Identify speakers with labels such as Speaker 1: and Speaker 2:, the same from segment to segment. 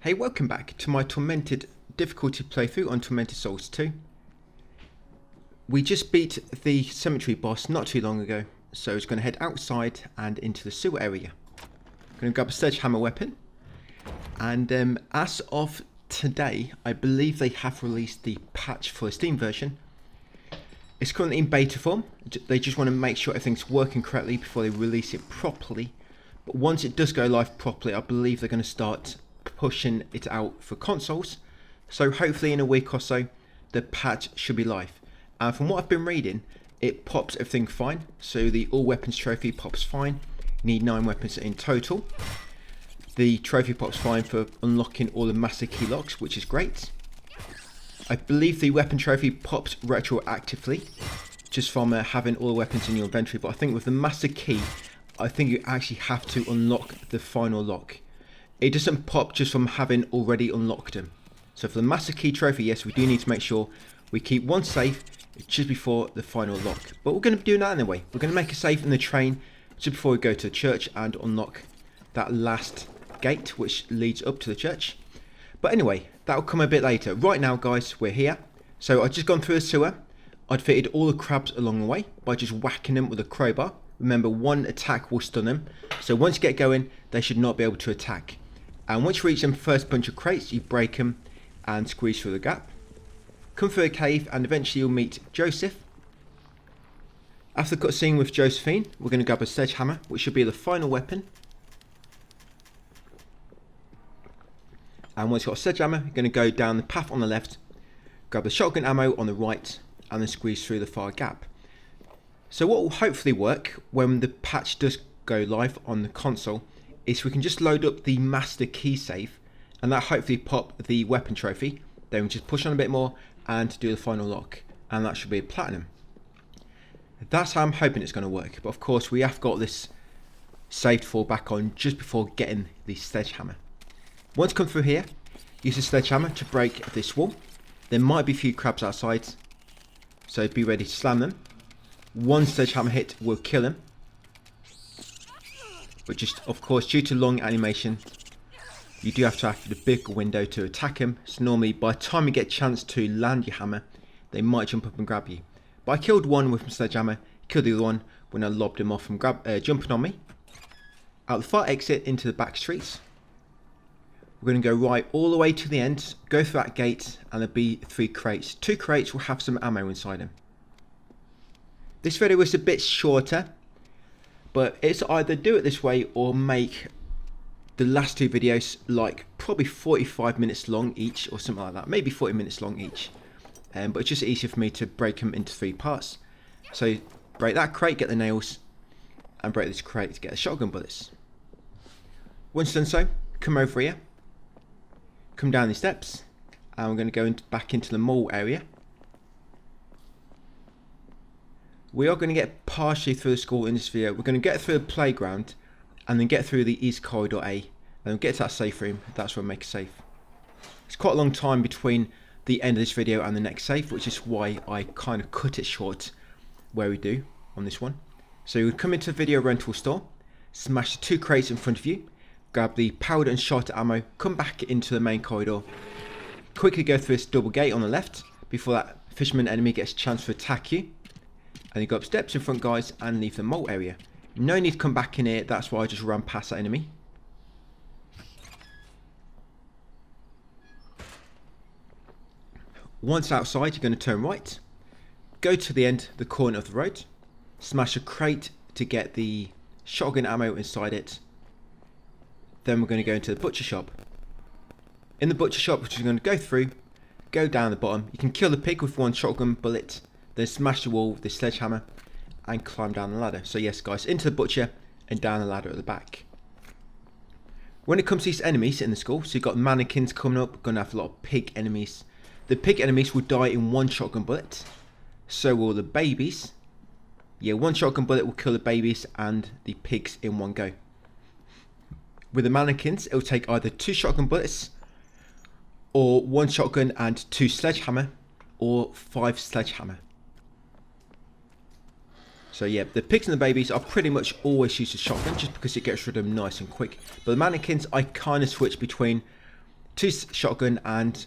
Speaker 1: Hey, welcome back to my Tormented Difficulty playthrough on Tormented Souls 2. We just beat the cemetery boss not too long ago, so I was going to head outside and into the sewer area. I'm going to grab a sledgehammer weapon, and as of today, I believe they have released the patch for the Steam version. It's currently in beta form. They just want to make sure everything's working correctly before they release it properly. But once it does go live properly, I believe they're going to start pushing it out for consoles, so hopefully in a week or so the patch should be live. And from what I've been reading, it pops everything fine, so the all weapons trophy pops fine. You need 9 weapons in total. The trophy pops fine for unlocking all the master key locks, which is great. I believe the weapon trophy pops retroactively just from having all the weapons in your inventory, but I think with the master key, I think you actually have to unlock the final lock. It doesn't pop just from having already unlocked them. So for the master key trophy, yes, we do need to make sure we keep one safe just before the final lock. But we're going to be doing that anyway. We're going to make a safe in the train just before we go to the church and unlock that last gate which leads up to the church. But anyway, that'll come a bit later. Right now, guys, we're here. So I've just gone through a sewer. I'd fitted all the crabs along the way by just whacking them with a crowbar. Remember, one attack will stun them. So once you get going, they should not be able to attack. And once you reach them first bunch of crates, you break them and squeeze through the gap. Come through a cave and eventually you'll meet Joseph. After the cutscene with Josephine, we're going to grab a sledgehammer, which should be the final weapon. And once you've got a sledgehammer, you're going to go down the path on the left, grab the shotgun ammo on the right, and then squeeze through the far gap. So what will hopefully work when the patch does go live on the console is we can just load up the master key safe, and that hopefully pop the weapon trophy. Then we just push on a bit more and do the final lock, and that should be a platinum. That's how I'm hoping it's going to work. But of course we have got this save to fall back on just before getting the sledgehammer. Once you come through here, use the sledgehammer to break this wall. There might be a few crabs outside, so be ready to slam them. One sledgehammer hit will kill him. But just, of course, due to long animation, you do have to have the big window to attack him. So normally, by the time you get a chance to land your hammer, they might jump up and grab you. But I killed one with my sledgehammer, killed the other one when I lobbed him off from jumping on me. Out the far exit into the back streets. We're going to go right all the way to the end, go through that gate, and there'll be 3 crates. 2 crates will have some ammo inside them. This video was a bit shorter, but it's either do it this way or make the last 2 videos like probably 45 minutes long each or something like that. Maybe 40 minutes long each. But it's just easier for me to break them into 3 parts. So break that crate, get the nails, and break this crate to get the shotgun bullets. Once done so, come over here. Come down the steps. And we're going to go back into the mall area. We are going to get partially through the school in this video. We're going to get through the playground and then get through the East Corridor A and then get to that safe room. That's where we make a safe. It's quite a long time between the end of this video and the next safe, which is why I kind of cut it short where we do on this one. So you come into the video rental store, smash the 2 crates in front of you, grab the powder and shot ammo, come back into the main corridor, quickly go through this double gate on the left before that fisherman enemy gets a chance to attack you. And you go up steps in front, guys, and leave the mall area. No need to come back in here. That's why I just ran past that enemy. Once outside, you're going to turn right. Go to the end, the corner of the road. Smash a crate to get the shotgun ammo inside it. Then we're going to go into the butcher shop. In the butcher shop, which we're going to go through, go down the bottom. You can kill the pig with 1 shotgun bullet. Then smash the wall with the sledgehammer and climb down the ladder. So yes, guys, into the butcher and down the ladder at the back. When it comes to these enemies in the school, so you've got mannequins coming up, going to have a lot of pig enemies. The pig enemies will die in 1 shotgun bullet. So will the babies. Yeah, 1 shotgun bullet will kill the babies and the pigs in 1 go. With the mannequins, it will take either 2 shotgun bullets or 1 shotgun and 2 sledgehammer or 5 sledgehammer. So yeah, the pigs and the babies are pretty much always used a shotgun just because it gets rid of them nice and quick. But the mannequins, I kind of switch between 2 shotgun and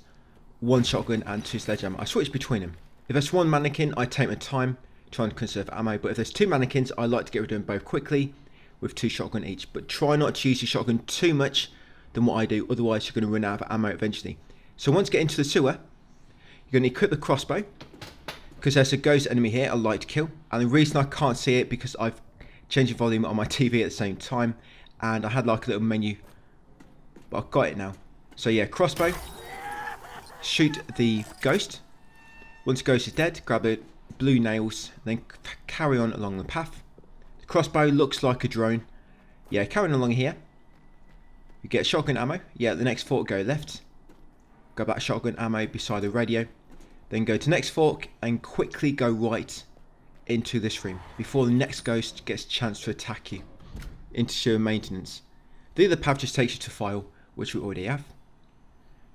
Speaker 1: 1 shotgun and 2 sledgehammer. I switch between them. If there's 1 mannequin, I take my time trying to conserve ammo, but if there's 2 mannequins, I like to get rid of them both quickly with 2 shotgun each. But try not to use your shotgun too much than what I do, otherwise you're going to run out of ammo eventually. So once you get into the sewer, you're going to equip the crossbow, because there's a ghost enemy here I like to kill, and the reason I can't see it because I've changed the volume on my TV at the same time, and I had like a little menu, but I've got it now. So yeah, crossbow, shoot the ghost. Once the ghost is dead, grab the blue nails, then carry on along the path. The crossbow looks like a drone. Yeah, carrying along here. You get shotgun ammo. Yeah, the next fork, go left. Grab that shotgun ammo beside the radio. Then go to next fork and quickly go right into this room before the next ghost gets a chance to attack you into sewer maintenance. The other path just takes you to file, which we already have.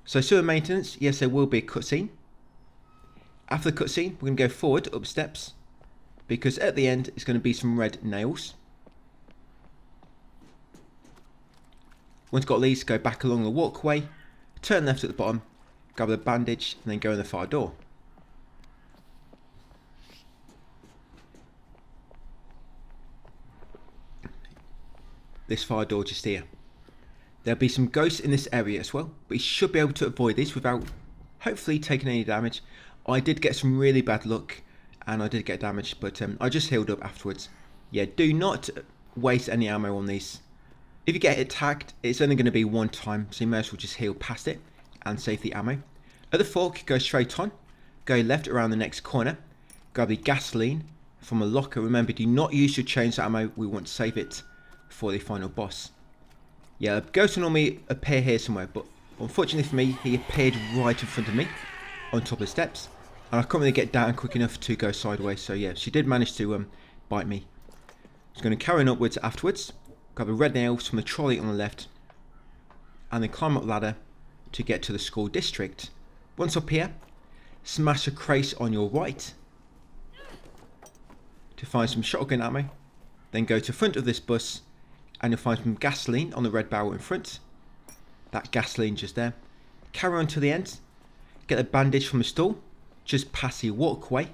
Speaker 1: So sewer maintenance, yes, there will be a cutscene. After the cutscene, we're going to go forward up steps, because at the end it's going to be some red nails. Once you've got these, go back along the walkway, turn left at the bottom, grab the bandage, and then go in the far door. This far door just here. There'll be some ghosts in this area as well, but you should be able to avoid these without hopefully taking any damage. I did get some really bad luck and I did get damaged, but I just healed up afterwards. Yeah, do not waste any ammo on these. If you get attacked, it's only going to be 1 time, so you may as well just heal past it and save the ammo. At the fork, go straight on, go left around the next corner, grab the gasoline from a locker. Remember, do not use your chainsaw ammo, we want to save it for the final boss. Yeah, ghosts will normally appear here somewhere, but unfortunately for me, he appeared right in front of me on top of the steps, and I couldn't really get down quick enough to go sideways. So yeah, she did manage to bite me. Just going to carry on upwards afterwards, grab the red nails from the trolley on the left, and then climb up the ladder to get to the school district. Once up here, smash a crate on your right to find some shotgun ammo, then go to the front of this bus and you'll find some gasoline on the red barrel in front. That gasoline just there. Carry on to the end, get a bandage from the stall just past the walkway,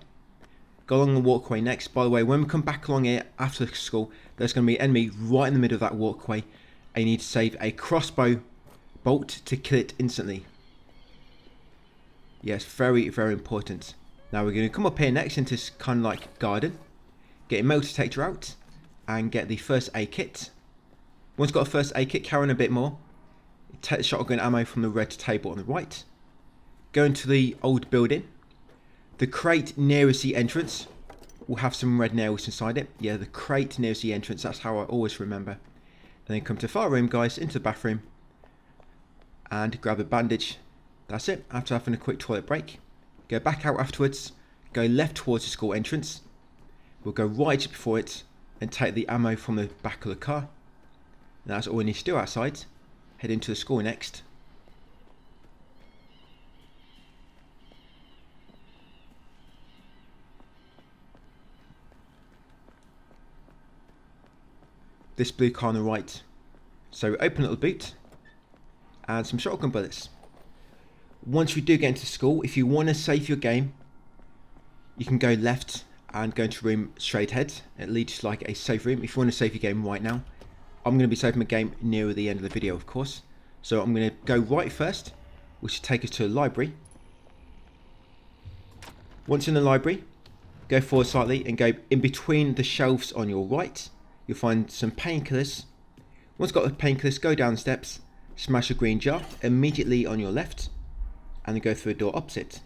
Speaker 1: go along the walkway next. By the way, when we come back along here after the school, there's going to be an enemy right in the middle of that walkway, and you need to save a crossbow bolt to kill it instantly. Yes, very, very important. Now we're going to come up here next into this kind of like garden, get a metal detector out, and get the first aid kit. Once you've got a first aid kit, carry on a bit more. Take the shotgun ammo from the red table on the right. Go into the old building. The crate nearest the entrance will have some red nails inside it. Yeah, the crate nearest the entrance, that's how I always remember. And then come to the far room, guys, into the bathroom. And grab a bandage. That's it, after having a quick toilet break. Go back out afterwards. Go left towards the school entrance. We'll go right before it and take the ammo from the back of the car. And that's all we need to do outside. Head into the school next. This blue car on the right. So open a little boot and some shotgun bullets. Once we do get into school, if you want to save your game, you can go left and go into room straight ahead. It leads to like a save room. If you want to save your game right now, I'm going to be saving my game nearer the end of the video, of course. So I'm going to go right first, which will take us to the library. Once in the library, go forward slightly and go in between the shelves on your right. You'll find some painkillers. Once you've got the painkillers, go down the steps, smash a green jar immediately on your left, and then go through a door opposite.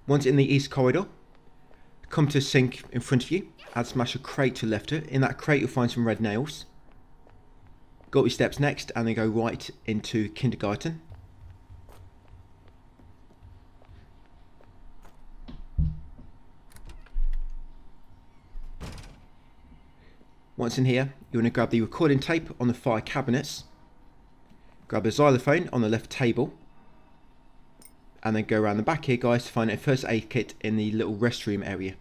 Speaker 1: Once in the east corridor, come to a sink in front of you and smash a crate to the left of it. In that crate you'll find some red nails. Go up your steps next and then go right into kindergarten. Once in here, you want to grab the recording tape on the fire cabinets, grab a xylophone on the left table, and then go around the back here, guys, to find a first aid kit in the little restroom area.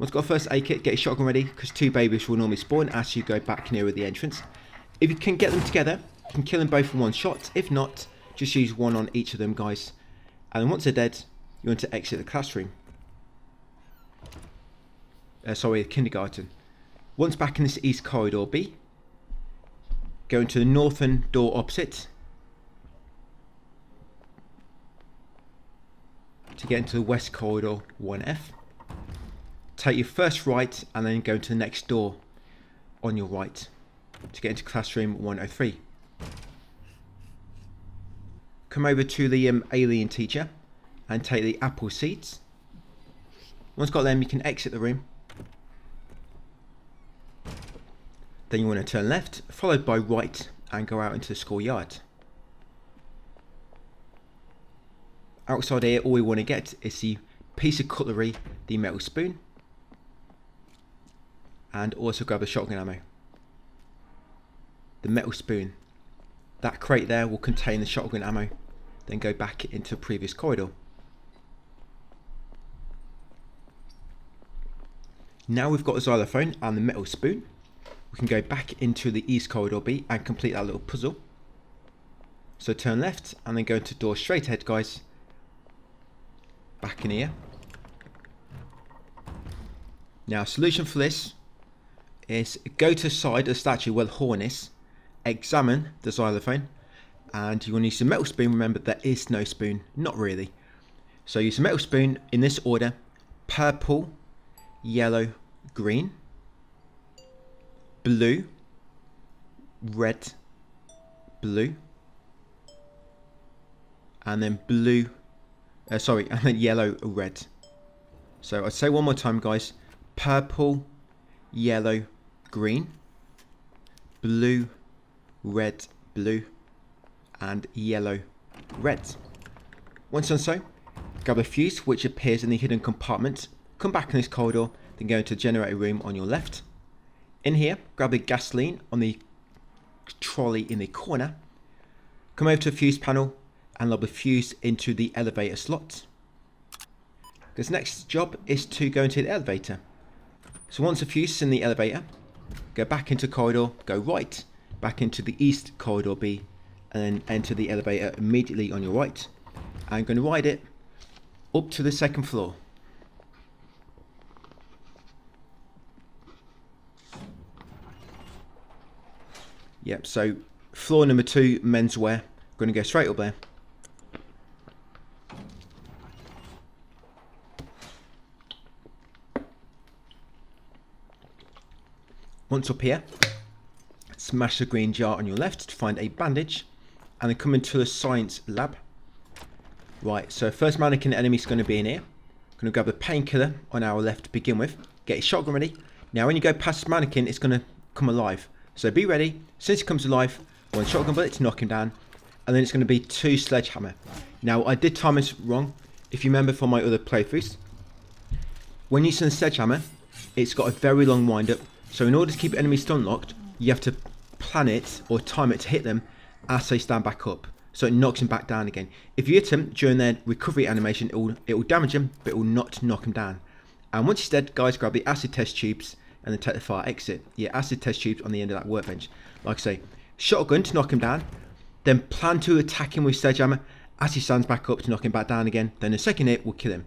Speaker 1: Once you've got a first aid kit, get your shotgun ready, because 2 babies will normally spawn as you go back nearer the entrance. If you can get them together, you can kill them both in one shot. If not, just use one on each of them, guys. And then once they're dead, you want to exit the classroom. Sorry, the kindergarten. Once back in this east corridor B, go into the northern door opposite to get into the west corridor 1F. Take your first right and then go to the next door on your right to get into classroom 103. Come over to the alien teacher and take the apple seeds. Once got them, you can exit the room. Then you want to turn left, followed by right, and go out into the schoolyard. Outside here, all we want to get is the piece of cutlery, the metal spoon, and also grab the shotgun ammo. The metal spoon. That crate there will contain the shotgun ammo. Then go back into the previous corridor. Now we've got the xylophone and the metal spoon, we can go back into the east corridor B and complete that little puzzle. So turn left and then go into door straight ahead, guys. Back in here. Now, solution for this is go to the side of the statue where the horn is, examine the xylophone, and you want to use the metal spoon. Remember, there is no spoon, not really. So use the metal spoon in this order: purple, yellow, green, blue, red, blue, and then blue, and then yellow, red. So I'll say one more time, guys: purple, yellow, green, blue, red, blue, and yellow, red. Once done so, grab a fuse which appears in the hidden compartment, come back in this corridor, then go into the generator room on your left. In here, grab the gasoline on the trolley in the corner, come over to the fuse panel and lob the fuse into the elevator slot. Because next job is to go into the elevator. So once the fuse is in the elevator, go back into corridor, go right, back into the east corridor B, and then enter the elevator immediately on your right. I'm going to ride it up to the second floor. Yep, so floor number 2, menswear. Going to go straight up there. Once up here, smash the green jar on your left to find a bandage, and then come into the science lab. Right, so first mannequin enemy is going to be in here. Going to grab the painkiller on our left to begin with. Get your shotgun ready. Now when you go past this mannequin, it's going to come alive. So be ready. Since it comes alive, 1 shotgun bullet to knock him down, and then it's going to be 2 sledgehammer. Now I did time this wrong. If you remember from my other playthroughs, when using the sledgehammer, it's got a very long wind up. So in order to keep enemies stun locked, you have to plan it or time it to hit them as they stand back up, so it knocks them back down again. If you hit them during their recovery animation, it will damage them, but it will not knock them down. And once he's dead, guys, grab the acid test tubes and then take the fire exit. Yeah, acid test tubes on the end of that workbench. Like I say, shotgun to knock him down, then plan to attack him with sledgehammer as he stands back up to knock him back down again. Then the second hit will kill him.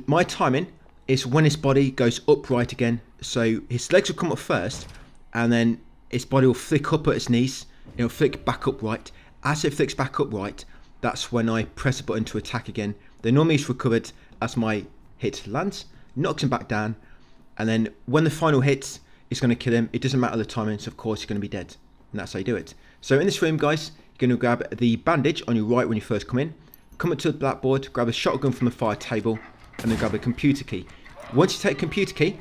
Speaker 1: My timing is when his body goes upright again. So his legs will come up first, and then his body will flick up at his knees. It'll flick back upright. As it flicks back upright, that's when I press a button to attack again. Then normally it's recovered as my hit lands, knocks him back down, and then when the final hit is going to kill him, it doesn't matter the timing, so of course he's going to be dead. And that's how you do it. So in this room, guys, you're going to grab the bandage on your right when you first come in, come up to the blackboard, grab a shotgun from the fire table, and then grab a computer key. Once you take a computer key,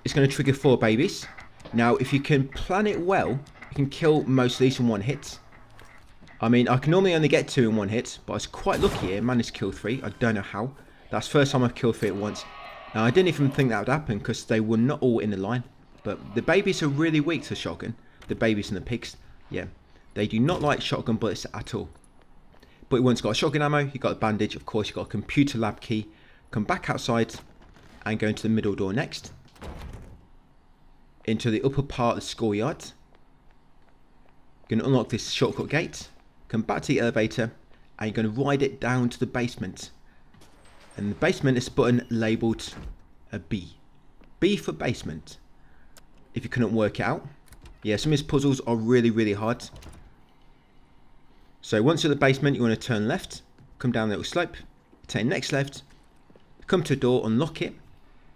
Speaker 1: it's going to trigger 4 babies. Now, if you can plan it well, you can kill most of these in 1 hit. I mean, I can normally only get 2 in 1 hit, but I was quite lucky here, managed to kill 3. I don't know how. That's the first time I've killed 3 at once. Now, I didn't even think that would happen because they were not all in the line. But the babies are really weak to shotgun. The babies and the pigs, yeah. They do not like shotgun bullets at all. But once you've got a shotgun ammo, you've got a bandage, of course you've got a computer lab key. Come back outside and go into the middle door next. Into the upper part of the schoolyard. You're going to unlock this shortcut gate. Come back to the elevator and you're going to ride it down to the basement. And the basement is a button labelled a B. B for basement. If you couldn't work it out. Yeah, some of these puzzles are really hard. So once you're at the basement, you want to turn left. Come down the little slope. Take the next left. Come to a door, unlock it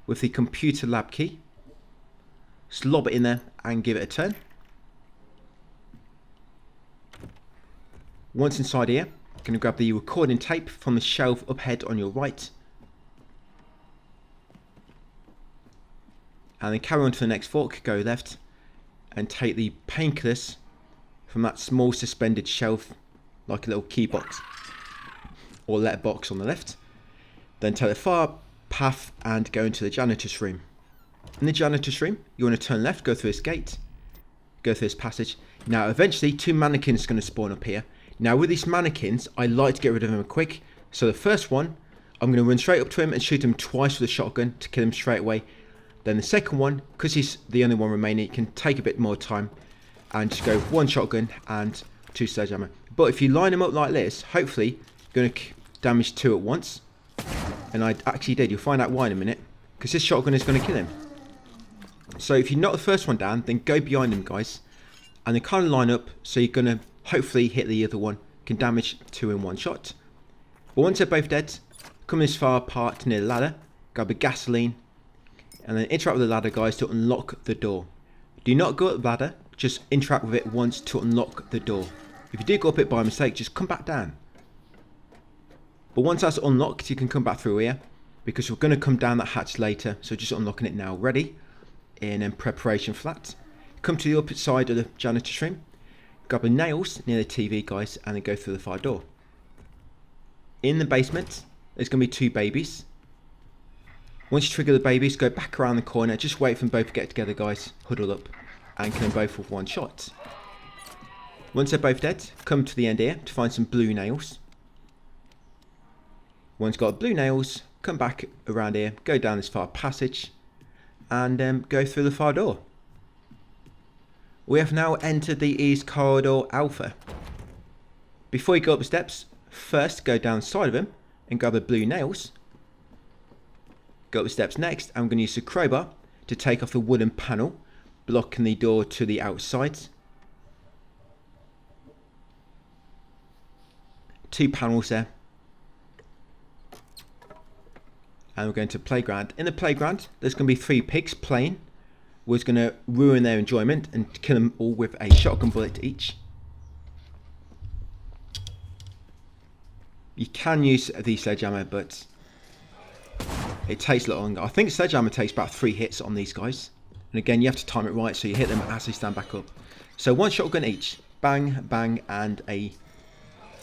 Speaker 1: with the computer lab key. Just lob it in there and give it a turn. Once inside here, you're going to grab the recording tape from the shelf up ahead on your right. And then carry on to the next fork, go left, and take the painkillers from that small suspended shelf, like a little key box or letterbox on the left. Then take the far path and go into the janitor's room. In the janitor's room, you want to turn left, go through this gate, go through this passage. Now, eventually, 2 mannequins are going to spawn up here. Now, with these mannequins, I like to get rid of them quick. So the first one, I'm going to run straight up to him and shoot him twice with a shotgun to kill him straight away. Then the second one, because he's the only one remaining, it can take a bit more time and just go 1 shotgun and 2 sledgehammer. But if you line them up like this, hopefully you're going to damage 2 at once. And I actually did. You'll find out why in a minute, because this shotgun is going to kill him. So if you knock the first one down, then go behind them, guys, and they kind of line up, so you're going to hopefully hit the other one. Can damage 2 in 1 shot. But once they're both dead, come this far apart near the ladder, grab a gasoline, and then interact with the ladder, guys, to unlock the door. Do not go up the ladder, just interact with it once to unlock the door. If you do go up it by mistake, just come back down. But once that's unlocked, you can come back through here, because we're going to come down that hatch later, so just unlocking it now. Ready? In preparation for that. Come to the opposite side of the janitor's room, grab the nails near the TV, guys, and then go through the fire door. In the basement, there's going to be 2 babies. Once you trigger the babies, go back around the corner, just wait for them both to get together, guys, huddle up, and kill them both with 1 shot. Once they're both dead, come to the end here to find some blue nails. Once you've got blue nails, come back around here, go down this far passage, and go through the fire door. We have now entered the East Corridor Alpha. Before you go up the steps, first go down the side of them and grab the blue nails. Go up the steps next. I'm going to use the crowbar to take off the wooden panel blocking the door to the outside. 2 panels there. And we're going to playground. In the playground, there's going to be 3 pigs playing. We're going to ruin their enjoyment and kill them all with a shotgun bullet each. You can use the sledgehammer, but it takes a lot longer. I think sledgehammer takes about 3 hits on these guys. And again, you have to time it right, so you hit them as they stand back up. So 1 shotgun each. Bang, bang, and a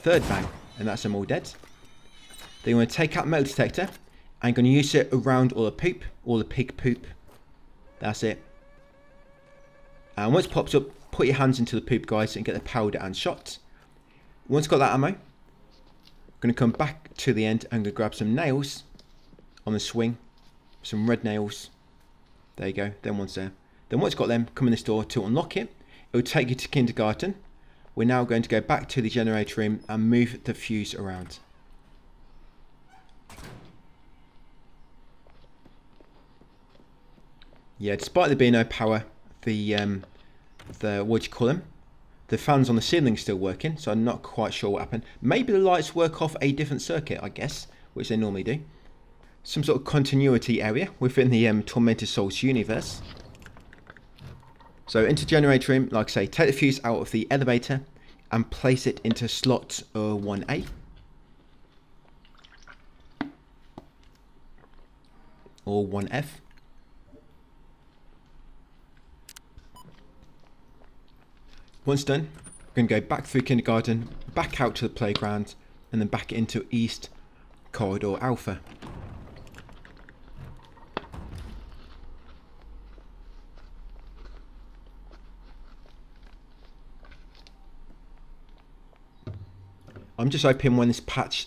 Speaker 1: 3rd bang. And that's them all dead. Then you want to take out metal detector. I'm going to use it around all the poop, all the pig poop. That's it. And once it pops up, put your hands into the poop, guys, and get the powder and shot. Once you've got that ammo, I'm going to come back to the end and grab some nails on the swing. Some red nails. There you go. Then one's there. Then once you've got them, come in this door to unlock it. It will take you to kindergarten. We're now going to go back to the generator room and move the fuse around. Yeah, despite there being no power, the what do you call them? The fans on the ceiling are still working, so I'm not quite sure what happened. Maybe the lights work off a different circuit, I guess, which they normally do. Some sort of continuity area within the Tormented Souls universe. So into generator room, like I say, take the fuse out of the elevator and place it into slot 1A. Or 1F. Once done, we're going to go back through kindergarten, back out to the playground, and then back into East Corridor Alpha. I'm just hoping when this patch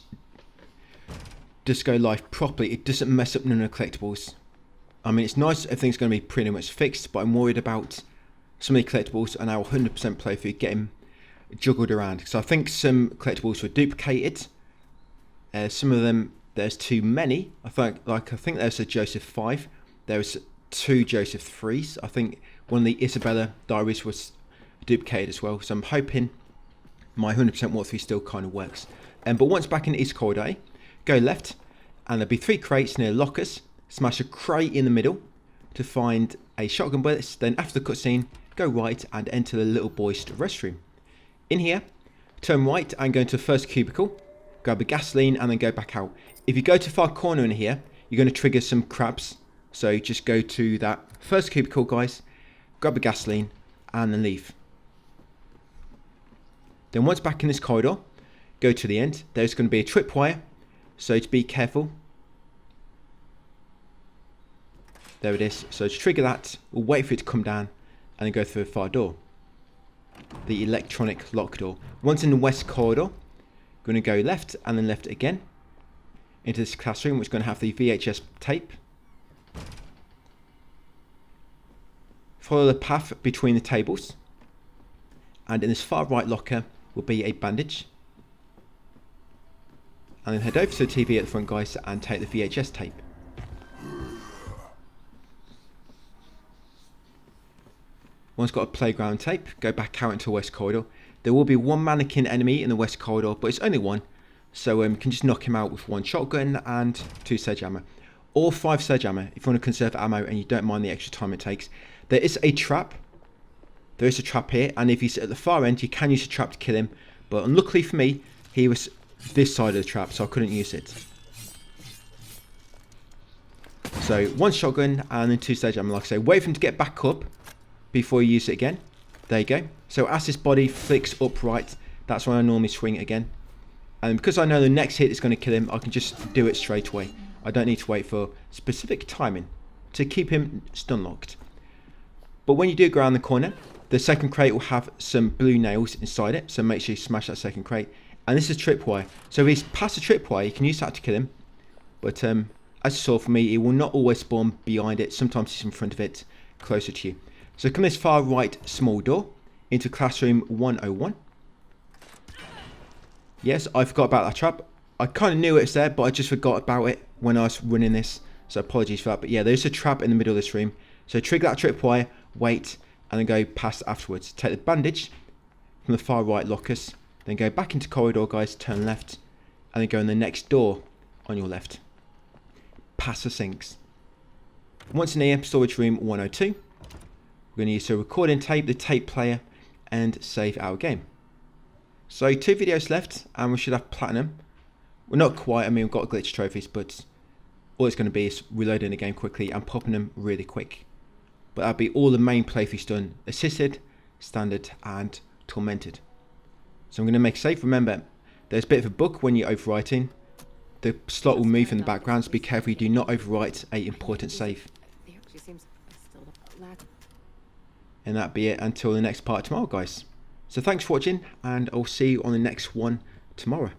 Speaker 1: does go live properly, it doesn't mess up none of the collectibles. I mean, it's nice everything's going to be pretty much fixed, but I'm worried about some of the collectibles and our 100% playthrough getting juggled around. So I think some collectibles were duplicated. Some of them, there's too many. I think there's a Joseph 5. There's 2 Joseph 3s. I think one of the Isabella diaries was duplicated as well. So I'm hoping my 100% walkthrough still kind of works. But once back in East Corridor, go left, and there'll be 3 crates near lockers. Smash a crate in the middle to find a shotgun bullets. Then after the cutscene, go right and enter the little boy's restroom. In here, turn right and go into the first cubicle. Grab a gasoline and then go back out. If you go to far corner in here, you're going to trigger some crabs. So just go to that first cubicle, guys. Grab a gasoline and then leave. Then once back in this corridor, go to the end. There's going to be a tripwire, so to be careful. There it is. So to trigger that, we'll wait for it to come down and then go through a far door. The electronic lock door. Once in the west corridor, going to go left and then left again into this classroom, which is going to have the VHS tape. Follow the path between the tables, and in this far right locker will be a bandage. And then head over to the TV at the front, guys, and take the VHS tape. Once got a playground tape, go back out into the west corridor. There will be 1 mannequin enemy in the west corridor, but it's only 1. So you can just knock him out with 1 shotgun and 2 sedge ammo. Or 5 sedge ammo if you want to conserve ammo and you don't mind the extra time it takes. There is a trap. There is a trap here, and if he's at the far end, you can use a trap to kill him. But unluckily for me, he was this side of the trap, so I couldn't use it. So 1 shotgun and then 2 sedge ammo. Like I say, wait for him to get back up before you use it again. There you go. So as this body flicks upright, that's when I normally swing it again. And because I know the next hit is going to kill him, I can just do it straight away. I don't need to wait for specific timing to keep him stun locked. But when you do go around the corner, the second crate will have some blue nails inside it, so make sure you smash that second crate. And this is tripwire. So if he's past the tripwire, you can use that to kill him. But as you saw for me, he will not always spawn behind it. Sometimes he's in front of it, closer to you. So come this far right small door into classroom 101. Yes, I forgot about that trap. I kind of knew it was there, but I just forgot about it when I was running this. So apologies for that. But yeah, there's a trap in the middle of this room. So trigger that tripwire, wait, and then go past afterwards. Take the bandage from the far right lockers. Then go back into corridor, guys, turn left. And then go in the next door on your left. Past the sinks. Once in here, storage room 102. We're going to use a recording tape, the tape player, and save our game. So 2 videos left, and we should have platinum. Well, not quite, I mean, we've got glitch trophies, but all it's going to be is reloading the game quickly and popping them really quick. But that'll be all the main playthroughs done: assisted, standard, and tormented. So I'm going to make a save. Remember, there's a bit of a bug when you're overwriting. The slot will move in the background, so be careful you do not overwrite an important save. And that'll be it until the next part tomorrow, guys. So thanks for watching, and I'll see you on the next one tomorrow.